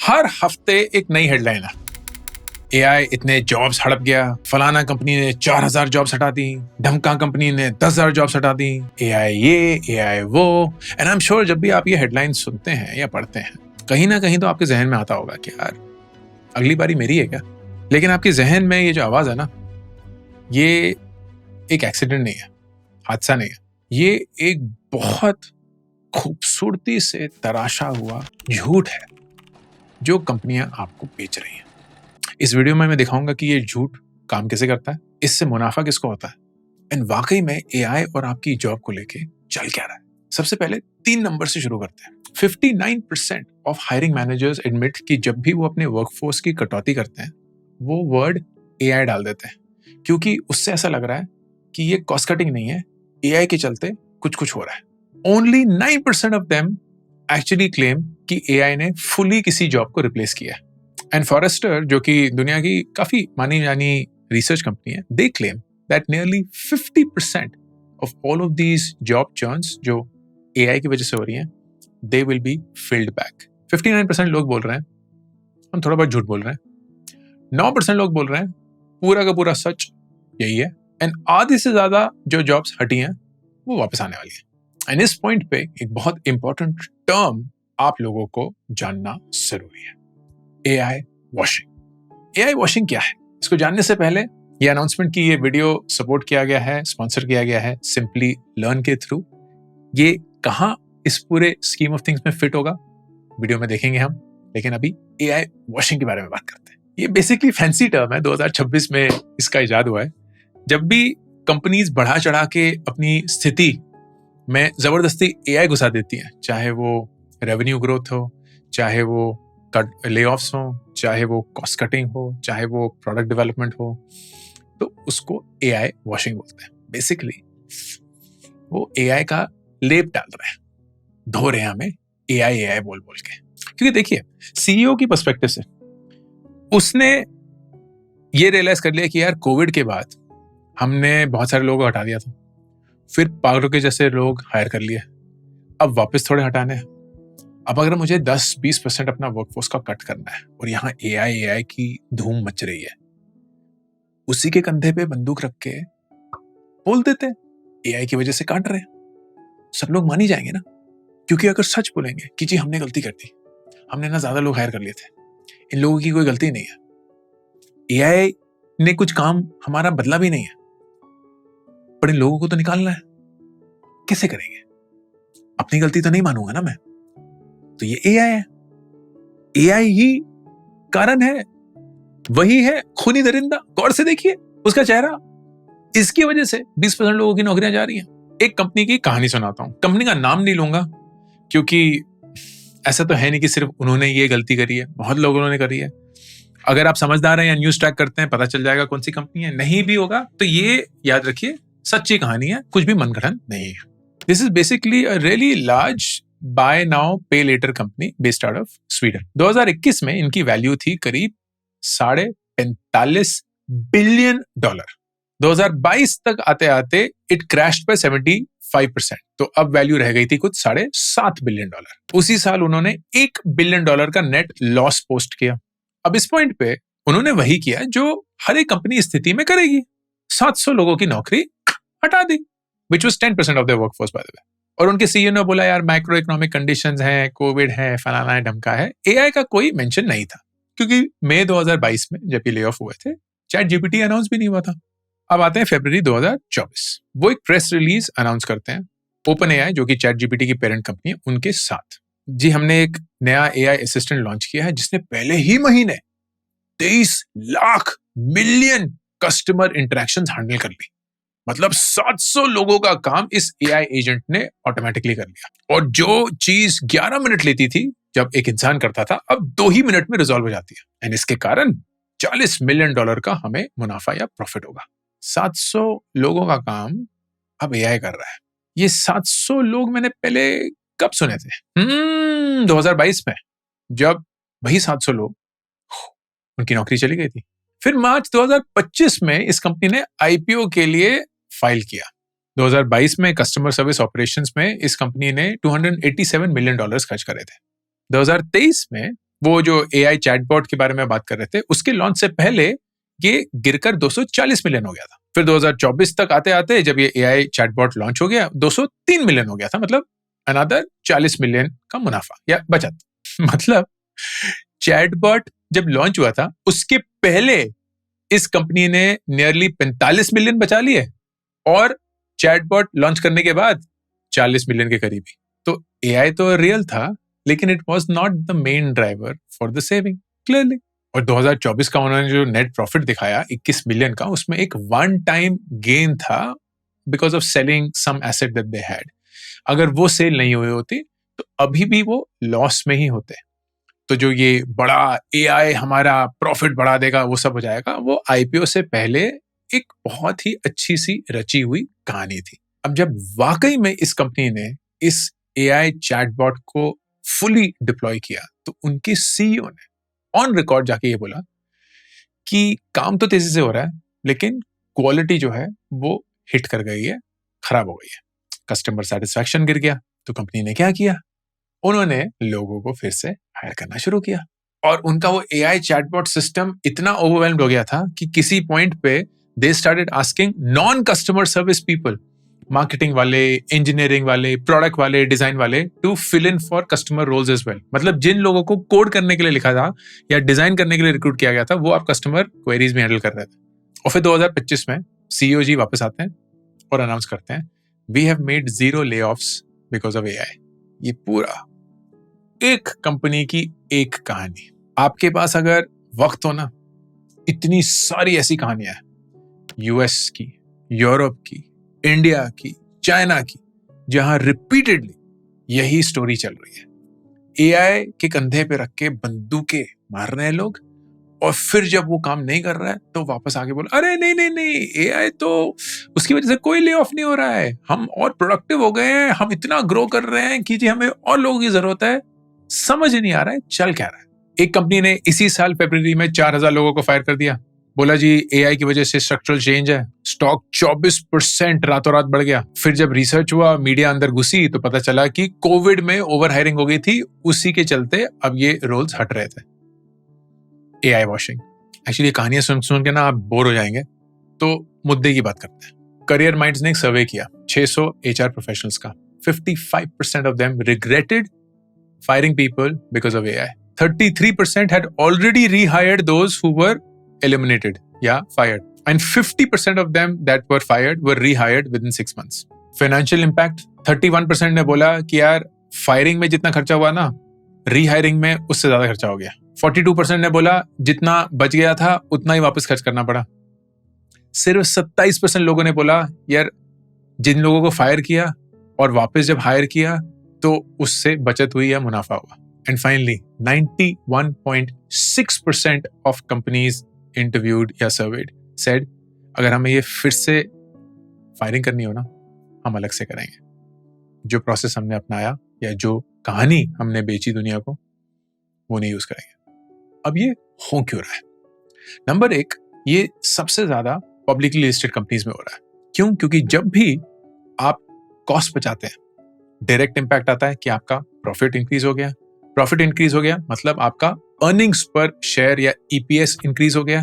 हर हफ्ते एक नई हेडलाइन है। एआई इतने जॉब्स हड़प गया, फलाना कंपनी ने 4000 जॉब्स हटा दी, ढमका कंपनी ने 10,000 जॉब्स हटा दी, एआई ये एआई वो। एंड आई एम श्योर जब भी आप ये हेडलाइन सुनते हैं या पढ़ते हैं, कहीं ना कहीं तो आपके जहन में आता होगा कि यार अगली बारी मेरी है क्या। लेकिन आपके जहन में ये जो आवाज है ना, ये एक एक्सीडेंट नहीं है, हादसा नहीं है, ये एक बहुत खूबसूरती से तराशा हुआ झूठ है जो कंपनियां आपको बेच रही हैं। इस वीडियो में मैं दिखाऊंगा कि ये झूठ काम कैसे करता है, इससे मुनाफा किसको होता है, एंड वाकई में एआई और आपकी जॉब को लेके चल क्या रहा है। सबसे पहले 3 नंबर से शुरू करते हैं। 59% ऑफ हायरिंग मैनेजर्स एडमिट कि जब भी वो अपने वर्कफोर्स की कटौती करते हैं वो वर्ड एआई डाल देते हैं, क्योंकि उससे ऐसा लग रहा है कि ये कॉस्ट कटिंग नहीं है, एआई के चलते कुछ हो रहा है। Only 9% of them actually claim कि एआई ने फुली किसी जॉब को रिप्लेस किया है। एंड फॉरेस्टर, जो कि दुनिया की काफी मानी जानी रिसर्च कंपनी है, they claim that nearly 50% of all of these job churns जो एआई की वजह से हो रही हैं, they will be filled back. 59% लोग बोल रहे हैं हम थोड़ा बहुत झूठ बोल रहे हैं, 9% लोग बोल रहे हैं पूरा का पूरा सच यही है, एंड आधी से ज्यादा जो जॉब्स हटी हैं वो वापस आने वाली है। एंड इस पॉइंट पे एक बहुत इंपॉर्टेंट टर्म आप लोगों को जानना जरूरी है, एआई वॉशिंग। एआई वॉशिंग क्या है, इसको जानने से पहले ये अनाउंसमेंट की ये वीडियो सपोर्ट किया गया है, स्पॉन्सर किया गया है सिंपली लर्न के थ्रू। ये कहां इस पूरे स्कीम ऑफ थिंग्स में फिट होगा वीडियो में देखेंगे हम, लेकिन अभी एआई वॉशिंग के बारे में बात करते हैं। ये बेसिकली फैंसी टर्म है, 2026 में इसका इजाद हुआ है। जब भी कंपनीज बढ़ा चढ़ा के अपनी स्थिति में जबरदस्ती एआई घुसा देती हैं, चाहे वो रेवेन्यू ग्रोथ हो, चाहे वो ले ऑफ्स हो, चाहे वो कॉस्ट कटिंग हो, चाहे वो प्रोडक्ट डेवलपमेंट हो, तो उसको एआई वॉशिंग बोलते हैं। बेसिकली वो एआई का लेप डाल रहे हैं, धो रहे हैं हमें एआई एआई बोल बोल के। क्योंकि देखिए, सीईओ की पर्सपेक्टिव से उसने ये रियलाइज कर लिया कि यार कोविड के बाद हमने बहुत सारे लोगों को हटा दिया था, फिर पागलों के जैसे लोग हायर कर लिए, अब वापस थोड़े हटाने हैं। अब अगर मुझे 10-20% अपना वर्कफोर्स का कट करना है और यहाँ एआई की धूम मच रही है, उसी के कंधे पे बंदूक रख के बोल देते हैं एआई की वजह से काट रहे हैं, सब लोग मान ही जाएंगे ना। क्योंकि अगर सच बोलेंगे कि जी हमने गलती कर दी, हमने ना ज्यादा लोग हायर कर लिए थे, इन लोगों की कोई गलती नहीं है, एआई ने कुछ काम हमारा बदला भी नहीं है, पर इन लोगों को तो निकालना है, कैसे करेंगे? अपनी गलती तो नहीं मानूंगा ना मैं। तो ये एआई है, एआई ही कारण है, वही है खूनी दरिंदा। गौर से देखिए उसका चेहरा, इसकी वजह से 20% लोगों की नौकरियां जा रही हैं। एक कंपनी की कहानी सुनाता हूं, कंपनी का नाम नहीं लूंगा क्योंकि ऐसा तो है नहीं कि सिर्फ उन्होंने ये गलती करी है, बहुत लोगों ने करी है। अगर आप समझदार हैं या न्यूज ट्रैक करते हैं, पता चल जाएगा कौन सी कंपनी है। नहीं भी होगा तो ये याद रखिए, सच्ची कहानी है, कुछ भी मनगढ़ंत नहीं है। This is basically a really large buy now pay later company based out of Sweden. 2021 में इनकी वैल्यू थी करीब $45 बिलियन। 2022 तक आते आते इट क्रैश्ड पे 75%, तो अब वैल्यू रह गई थी कुछ $7.5 बिलियन। उसी साल उन्होंने $1 बिलियन का नेट लॉस पोस्ट किया। अब इस पॉइंट पे उन्होंने वही किया जो हर एक कंपनी स्थिति में करेगी, 700 लोगों की नौकरी हटा दी, which was 10% of their workforce by the way। और उनके सीईओ ने बोला यार माइक्रो इकोनॉमिक कंडीशंस हैं, कोविड है, फलाना है, ढमका है। एआई का कोई मेंशन नहीं था, क्योंकि मई 2022 में जब ये ले ऑफ हुए थे, चैट जीपीटी अनाउंस भी नहीं हुआ था। अब आते हैं फरवरी 2024, वो एक प्रेस रिलीज अनाउंस करते हैं ओपन एआई, जो कि चैट जीपीटी की पेरेंट कंपनी है, उनके साथ। जी हमने एक नया एआई असिस्टेंट लॉन्च किया है जिसने पहले ही महीने 23 lakh million customer interactions handle कर ली। मतलब 700 लोगों का काम इस एआई एजेंट ने ऑटोमेटिकली कर लिया। और जो चीज 11 मिनट लेती थी जब एक इंसान करता था, अब 2 ही मिनट में रिजॉल्व हो जाती है। एंड इसके कारण $40 मिलियन का हमें मुनाफा या प्रॉफिट होगा। 700 लोगों का काम अब एआई कर रहा है। ये 700 लोग मैंने पहले कब सुने थे? 2022 में, जब वही 700 लोग उनकी नौकरी चली गई थी। फिर मार्च 2025 में इस कंपनी ने आईपीओ के लिए फाइल किया। 2022 में कस्टमर सर्विस ऑपरेशंस में इस कंपनी ने $287 मिलियन खर्च करे थे। 2023 में वो जो AI चैटबॉट के बारे में बात कर रहे थे, उसके लॉन्च से पहले ये गिरकर 240 मिलियन हो गया था। फिर 2024 तक आते आते जब ये AI चैटबॉट लॉन्च हो गया 203 मिलियन हो गया था, मतलब अनदर 40 मिलियन का मुनाफा या बचत। मतलब चैटबॉट जब लॉन्च हुआ था उसके पहले इस कंपनी ने नियरली 45 मिलियन बचा लिए और चैटबॉट लॉन्च करने के बाद 40 मिलियन के करीब ही। तो AI तो रियल था, लेकिन it was not the main driver for the saving clearly. और 2024 का उन्होंने जो नेट प्रॉफिट दिखाया 21 मिलियन का, उसमें एक वन टाइम गेन था because of selling some asset that they had. अगर वो सेल नहीं हुई होती तो अभी भी वो लॉस में ही होते। तो जो ये बड़ा AI हमारा प्रॉफिट बढ़ा देगा वो सब हो जाएगा, वो IPO से पहले एक बहुत ही अच्छी सी रची हुई कहानी थी। अब जब वाकई में इस कंपनी ने इस AI चैटबॉट को फुली डिप्लॉय किया तो उनके CEO ने ऑन रिकॉर्ड जाके ये बोला कि काम तो तेजी से हो रहा है लेकिन क्वालिटी जो है वो हिट कर गई है, खराब हो गई है, कस्टमर सेटिस्फैक्शन गिर गया। तो कंपनी ने क्या किया, उन्होंने लोगों को फिर से हायर करना शुरू किया और उनका वो AI चैटबॉट सिस्टम इतना ओवरवेल्म्ड हो गया था कि किसी पॉइंट पे they started asking non customer service people, marketing वाले, इंजीनियरिंग वाले, प्रोडक्ट वाले, डिजाइन वाले, to fill in for customer roles as well. मतलब जिन लोगों को कोड करने के लिए लिखा था या डिजाइन करने के लिए रिक्रूट किया गया था वो आप कस्टमर क्वेरीज में हैंडल कर रहे थे। और फिर 2025 में CEO जी वापस आते हैं और अनाउंस करते हैं वी हैव मेड 0 ले ऑफ्स बिकॉज ऑफ AI। ये पूरा एक कंपनी की एक कहानी। आपके पास अगर वक्त हो ना, इतनी सारी ऐसी कहानियां हैं, US की, यूरोप की, इंडिया की, चाइना की, जहां रिपीटेडली यही स्टोरी चल रही है। AI के कंधे पे रख के बंदूकें मार रहे हैं लोग और फिर जब वो काम नहीं कर रहा है तो वापस आके बोला अरे नहीं नहीं नहीं, AI तो उसकी वजह से कोई ले ऑफ नहीं हो रहा है, हम और प्रोडक्टिव हो गए हैं, हम इतना ग्रो कर रहे हैं कि जी हमें और लोगों की जरूरत है। समझ ही नहीं आ रहा है चल क्या रहा है। एक कंपनी ने इसी साल फरवरी में 4000 लोगों को फायर कर दिया, बोला जी AI की वजह से स्ट्रक्चरल चेंज है। स्टॉक 24% रातों रात बढ़ गया। फिर जब रिसर्च हुआ, मीडिया अंदर घुसी तो पता चला कि कोविड में ओवर हायरिंग हो गई थी, उसी के चलते अब ये रोल्स हट रहे थे। AI washing. एक्चुअली कहानियां सुन सुन के ना आप बोर हो जाएंगे, तो मुद्दे की बात करते हैं। करियर माइंड्स ने एक सर्वे किया 600 HR प्रोफेशनल्स का। 55% of them regretted firing people because of AI. 33% had already rehired those who were eliminated, fired. And 50% of them that were fired were rehired within 6 months. Financial impact, 31% ने बोला कि यार firing में जितना खर्चा हुआ ना, रीहायरिंग में उससे ज्यादा खर्चा हो गया। 42% ने बोला जितना बच गया था उतना ही वापस खर्च करना पड़ा। सिर्फ 27% लोगों ने बोला यार जिन लोगों को फायर किया और वापस जब हायर किया तो उससे बचत हुई या मुनाफा हुआ। And finally 91.6% of companies interviewed या सर्वेड सेड अगर हमें ये फिर से फायरिंग करनी हो ना, हम अलग से करेंगे। जो प्रोसेस हमने अपनाया या जो कहानी हमने बेची दुनिया को, वो नहीं यूज करेंगे। अब ये हो क्यों रहा है? नंबर 1, ये सबसे ज्यादा पब्लिकली लिस्टेड कंपनीज में हो रहा है। क्यों? क्योंकि जब भी आप कॉस्ट बचाते हैं, डायरेक्ट इंपैक्ट आता है कि आपका प्रॉफिट इंक्रीज हो गया। प्रॉफिट इंक्रीज हो गया मतलब आपका अर्निंग्स पर शेयर या EPS इंक्रीज हो गया,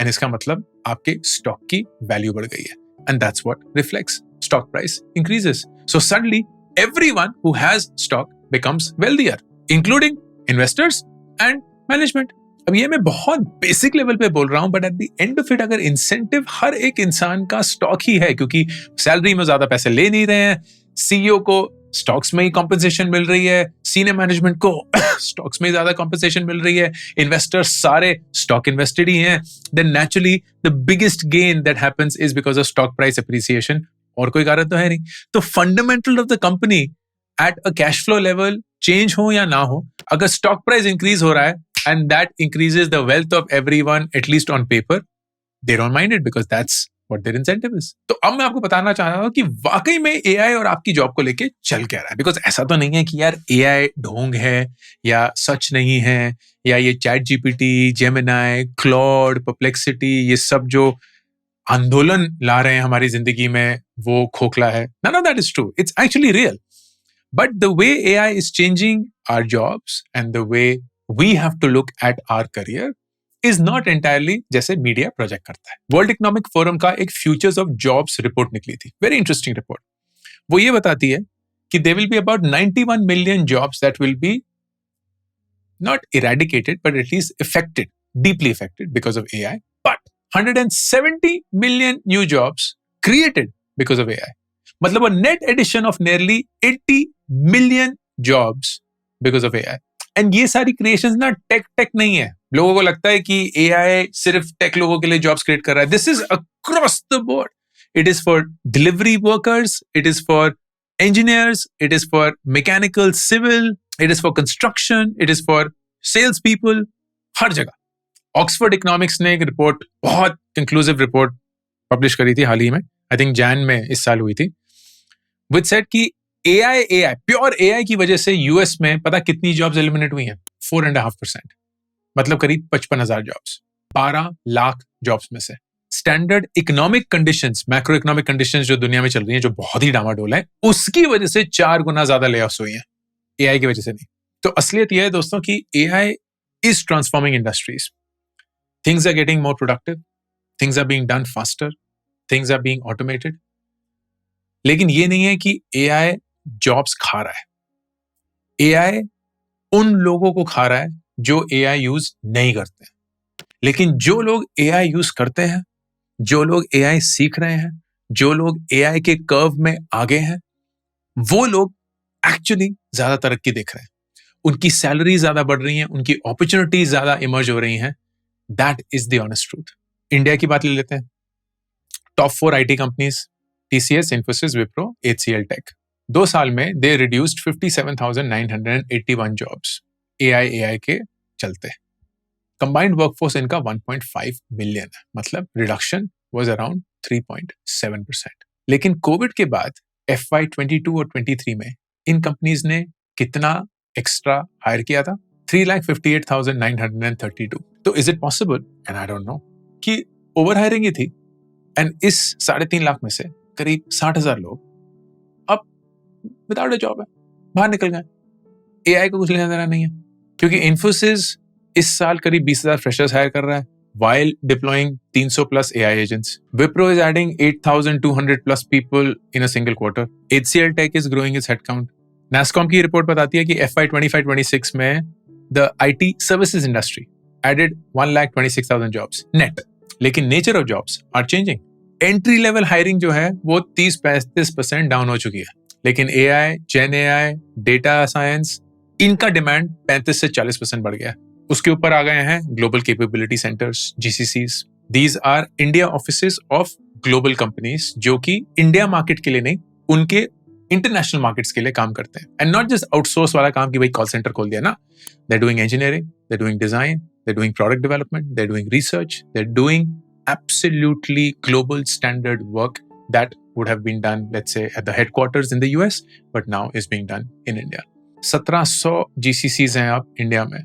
एंड इसका मतलब आपके स्टॉक की वैल्यू बढ़ गई है, and that's what reflects stock price increases. So suddenly everyone who has stock becomes wealthier, including investors and management. अब ये मैं बहुत बेसिक लेवल पे बोल रहा हूं, but at the end of it अगर इंसेंटिव हर एक इंसान का स्टॉक ही है, क्योंकि सैलरी में ज्यादा पैसे ले नहीं रहे हैं, CEO को स्टॉक्स में ही कॉम्पेंसेशन मिल रही है, सीनियर मैनेजमेंट को स्टॉक्स में ज्यादा कॉम्पेंसेशन मिल रही है, इन्वेस्टर्स सारे स्टॉक इन्वेस्टेड ही हैं, then naturally the biggest gain that happens is because of stock price appreciation. और कोई कारण तो है नहीं। तो fundamental of the company at a cash flow level change हो या ना हो, अगर स्टॉक प्राइस इंक्रीज हो रहा है and that increases the wealth of everyone, at least on paper, they don't mind it because that's what their incentive is. तो अब मैं आपको बताना चाह रहा हूं कि वाकई में AI और आपकी जॉब को लेके चल क्या रहा है। बिकॉज ऐसा तो नहीं है कि यार AI ढोंग है या सच नहीं है, या ये ChatGPT, Gemini, Claude, Perplexity, ये सब जो आंदोलन ला रहे हैं हमारी जिंदगी में वो खोखला है। None of that is true. It's actually real. But the way AI is changing our jobs and the way we have to look at our career is not entirely जैसे मीडिया प्रोजेक्ट करता है. World economic forum का एक futures of jobs report निकली थी, very interesting report. वो ये बताती है कि there will be about 91 million jobs that will be not eradicated but at least affected, deeply affected because of AI, but 170 million new jobs created because of AI. मतलब a net addition of nearly 80 million jobs because of AI. And ये सारी creations ना take नहीं है. लोगों को लगता है कि एआई सिर्फ टेक लोगों के लिए जॉब्स क्रिएट कर रहा है. This is across the board. It is for delivery workers, it is for engineers, it is for mechanical, civil, it is for construction, it is for sales people, हर जगह. Oxford economics ने एक report, बहुत conclusive report publish करी थी हाल ही में, I think Jain में इस साल हुई थी, विच सेड कि एआई प्योर एआई की वजह से यूएस में पता कितनी जॉब्स एलिमिनेट हुई हैं? 4.5%, मतलब करीब 55,000 जॉब्स, 12 लाख जॉब्स में से. Standard economic conditions, macro economic conditions जो दुनिया में चल रही हैं, जो बहुत ही डामाडोल है, उसकी वजह से 4 गुना ज्यादा लेऑफ्स हुई हैं, एआई की वजह से नहीं. तो असलियत यह है दोस्तों कि AI is transforming industries. Things are getting more productive, things are being done faster, things are being automated. लेकिन ये नहीं है कि एआई जॉब्स खा रहा है. एआई उन लोगों को खा रहा है जो एआई यूज नहीं करते. लेकिन जो लोग एआई यूज करते हैं, जो लोग एआई सीख रहे हैं, जो लोग एआई के कर्व में आगे हैं, वो लोग एक्चुअली ज्यादा तरक्की देख रहे हैं. उनकी सैलरी ज्यादा बढ़ रही हैं, उनकी अपॉर्चुनिटीज ज्यादा इमर्ज हो रही हैं. That is the honest truth. India की बात ले लेते हैं. Top 4 IT companies, TCS, Infosys, Wipro, HCL Tech. 2 साल में दे रिड्यूस्ड 57,981 जॉब्स एआई के चलते. कंबाइंड वर्कफोर्स इनका 1.5 मिलियन है, मतलब रिडक्शन वाज अराउंड 3.7%. लेकिन कोविड के बाद FY 22 और 23 में इन कंपनीज ने कितना एक्स्ट्रा हायर किया था? 3,58,932. तो is it possible, and I don't know, कि ओवर हायरिंग ही थी एंड इस 3.5 लाख में से करीब 60,000 लोग अब विदाउट अ जॉब है, बाहर निकल गए. एआई को कुछ लेना देना नहीं है, क्योंकि इन्फोसिस इस साल करीब 20,000 फ्रेशर्स हायर कर रहा है while deploying 300 plus AI agents. Wipro is adding 8,200 plus people in a single quarter. HCL Tech is growing its headcount. NASSCOM की रिपोर्ट बताती है कि FY 25-26 में the IT services industry added 1,26,000 jobs net. लेकिन nature of jobs are changing. Entry level hiring जो है वो 30-35% down हो चुकी है. लेकिन AI, Gen AI, Data Science, इनका डिमांड 35 से 40% बढ़ गया. उसके ऊपर आ गए हैं global capability centres, GCCs. These R India offices of global companies जो कि इंडिया मार्केट के लिए नहीं, उनके इंटरनेशनल मार्केट्स के लिए काम करते हैं. एंड नॉट जस्ट आउटसोर्स वाला काम कि भाई कॉल सेंटर खोल दिया ना. They are doing engineering, they are doing design, they are doing product development, they are doing research, they are doing absolutely global standard work that would have been done, let's say, at the headquarters in the US, but now is being done in India. 1700 GCCs हैं अब India में.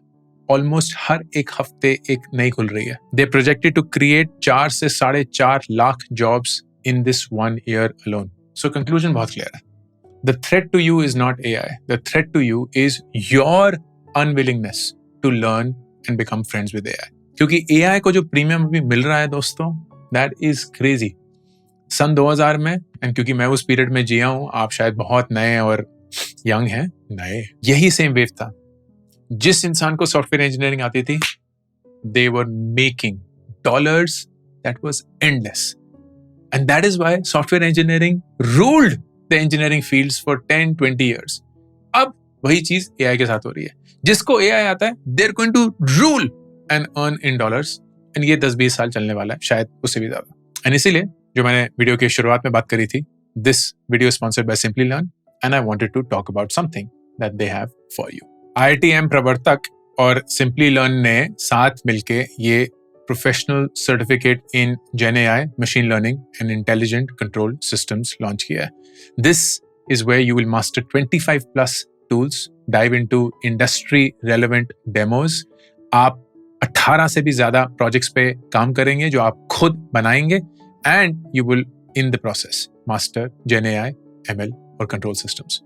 Almost हर एक हफ्ते एक नई खुल रही है. दे प्रोजेक्टेड टू क्रिएट 4 से 4.5 lakh jobs in this 1 year alone. So conclusion बहुत क्लियर है. The threat to you is not AI. The threat to you is your unwillingness to learn and become friends with AI. क्योंकि AI को जो premium अभी मिल रहा है दोस्तों, that is crazy. सन 2000 में, एंड क्योंकि मैं उस पीरियड में जिया हूं, आप शायद बहुत नए और यंग हैं, नए, यही सेम वेव था. जिस इंसान को सॉफ्टवेयर इंजीनियरिंग आती थी, they were making dollars that was endless. And that is why software engineering ruled the engineering fields for 10-20 years. अब वही चीज AI के साथ हो रही है. जिसको AI आता है, they're going to rule and earn in dollars. And ये 10-20 साल चलने वाला है, शायद उससे भी ज्यादा. And इसीलिए जो मैंने वीडियो के शुरुआत में बात करी थी, this video is sponsored by Simplilearn, and I wanted to talk about something that they have for you. IITM प्रवर्तक और Simplilearn ने साथ मिलके ये professional certificate in Gen AI, machine learning and intelligent control systems launch किया है. This is where you will master 25 plus tools, dive into industry relevant demos. आप 18 से भी ज्यादा प्रोजेक्ट्स पे काम करेंगे जो आप खुद बनाएंगे, and you will in the process master Gen AI, ML और control systems.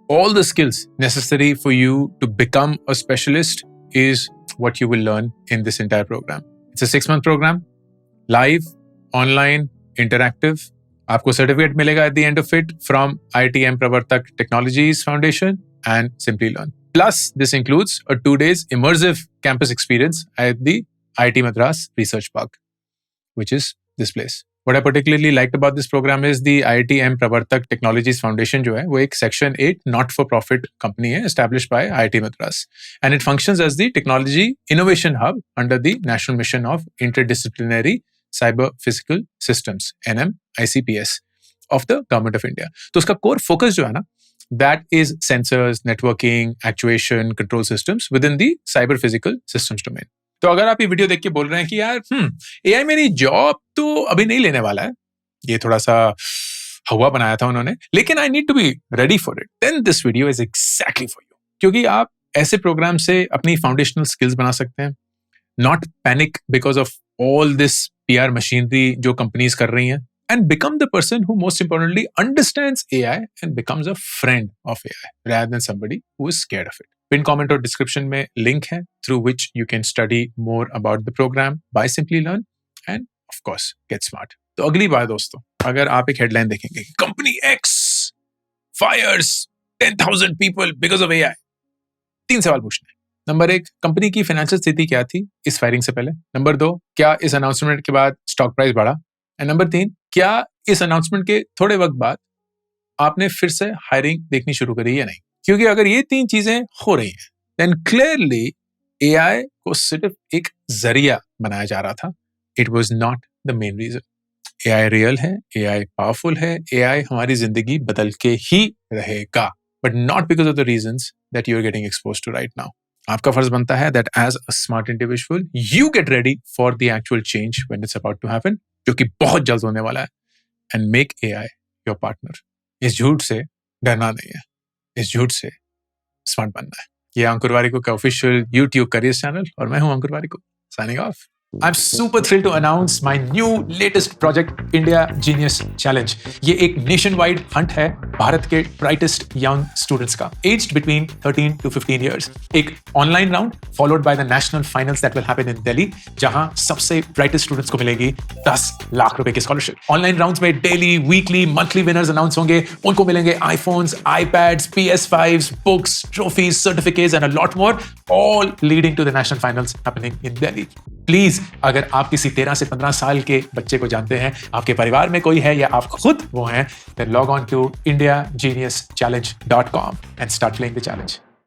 All the skills necessary for you to become a specialist is what you will learn in this entire program. It's a 6-month program, live, online, interactive. आपको certificate मिलेगा at the end of it from IIT Pravartak Technologies Foundation and Simply Learn. Plus, this includes a 2 days immersive campus experience at the IIT Madras Research Park, which is this place. What I particularly liked about this program is the IIT Pravartak Technologies Foundation जो है वो एक Section 8 not-for-profit company है established by IIT Madras, and it functions as the technology innovation hub under the National Mission of Interdisciplinary Cyber Physical Systems (NMICPS) of the Government of India. तो उसका core focus जो है ना, that is sensors, networking, actuation, control systems within the cyber physical systems domain. तो अगर आप ये video देख के बोल रहे हैं कि यार एआई मेरी जॉब तो अभी नहीं लेने वाला है, ये थोड़ा सा हवा बनाया था उन्होंने, लेकिन I need to be ready for it, then this video is exactly for you. क्योंकि आप ऐसे प्रोग्राम से अपनी फाउंडेशनल स्किल्स बना सकते हैं. Not panic because of all this PR machinery जो कंपनीज कर रही हैं, and become the person who most importantly understands AI and becomes a friend of AI rather than somebody who is scared of it. Pin comment or description में link है through which you can study more about the program by Simply Learn and of course get smart. तो अगली बार दोस्तों, अगर आप एक headline देखेंगे, company X fires 10,000 people because of AI, 3 सवाल पूछने हैं. नंबर 1, कंपनी की फाइनेंशियल स्थिति क्या थी इस फायरिंग से पहले? नंबर 2, क्या इस अनाउंसमेंट के बाद स्टॉक प्राइस बढ़ा? एंड नंबर 3, क्या इस अनाउंसमेंट के थोड़े वक्त बाद आपने फिर से हायरिंग देखनी शुरू करी या नहीं? क्योंकि अगर ये 3 चीजें हो रही हैं, देन क्लियरली एआई को सिर्फ एक जरिया बनाया जा रहा था. It was not the main reason. AI real है, एआई पावरफुल है, एआई हमारी जिंदगी बदल के ही रहेगा, but not because of the reasons that you are getting exposed to right now. आपका फर्ज बनता है that as a smart individual you get ready for the actual change when it's about to happen, जो कि बहुत जल्द होने वाला है. And make AI your partner. इस झूठ से डरना नहीं है, इस झूठ से स्मार्ट बनना है. ये अंकुर वारिको का ऑफिशियल यूट्यूब करियर चैनल और मैं हूं Ankur Warikoo, signing off. I'm super thrilled to announce my new latest project, India Genius Challenge. ये एक nationwide hunt है भारत के brightest young students का, aged between 13 to 15 years. एक online round followed by the national finals that will happen in Delhi, जहां सबसे brightest students को मिलेगी 10 लाख रुपए की scholarship. Online rounds में daily, weekly, monthly winners announce होंगे. उनको मिलेंगे iPhones, iPads, PS5s, books, trophies, certificates and a lot more, all leading to the national finals happening in Delhi. Please, अगर आप किसी 13 से 15 साल के बच्चे को जानते हैं, आपके परिवार में कोई है या आप खुद वो हैं, then log on to indiageniuschallenge.com and start playing the challenge.